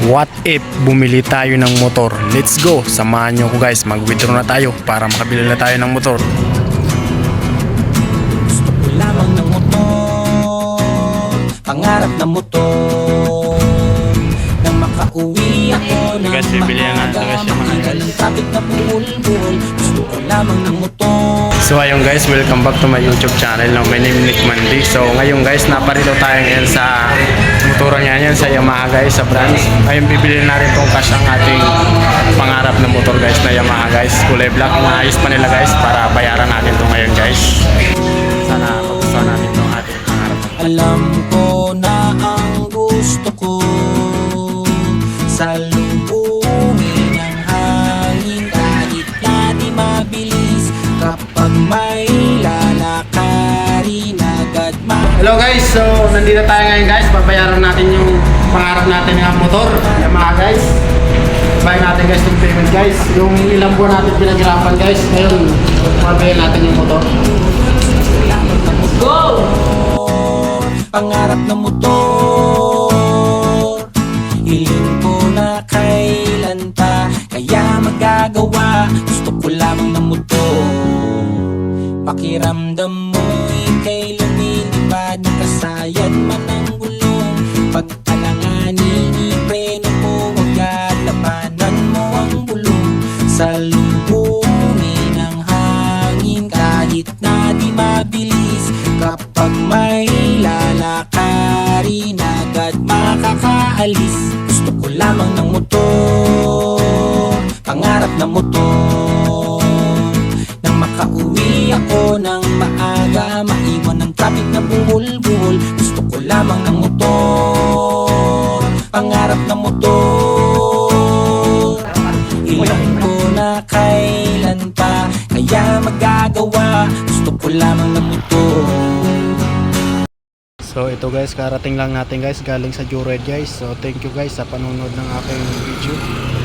What if bumili tayo ng motor? Let's go! Samahan nyo ko guys, mag-withdraw na tayo para makabili na tayo ng motor. Gusto ko lamang ng motor, pangarap na motor, nang makauwi ako ng Guys, bibili na natin guys yung mga guys. ng traffic na bulbul. Gusto ko lamang ng motor. So ayun guys, welcome back to my YouTube channel. No? My name is Nick Mandy. So ngayon guys, naparito tayo ngayon sa motoran yan sa Yamaha guys, sa brands. Ngayon bibili na rin tong cash ang ating pangarap na motor guys na Yamaha guys. Kulay black, naayos pa nila guys para bayaran natin to ngayon guys. Sana magustuhan natin tong ating pangarap. Alam ko na ang gusto ko sa lubungin ng hangin, kahit na di mabilis kapag may lalakarin agad Hello guys, so nandito tayo ngayon guys. Babayaran natin yung pangarap natin ng motor Yamaha guys. Bayan natin guys yung payment guys. Yung ilang buwan natin pinaghirapan guys. Ngayon, babayaran natin yung motor. Go! Pangarap na motor, hiling ko na kailan pa kaya magagawa. Gusto ko lamang ng motor, pakiramdam mo'y kay lumilipad, nakasayad man ang gulong. Pagkalanganin, ipreno mo agad, labanan mo ang bulong. Sa lubungin ng hangin, kahit na di mabilis kapag may lalakarin agad makakaalis. Gusto ko lamang ng motor, pangarap na motor, nang makauwi ako ng maaga, maiwan ng traffic na buhol-buhol. Gusto ko lamang ng motor, pangarap na motor, ilan ko na kailan pa kaya magagawa. Gusto ko lamang ng motor. So ito guys, karating lang natin guys galing sa Joyride guys. So thank you guys sa panonood ng aking video.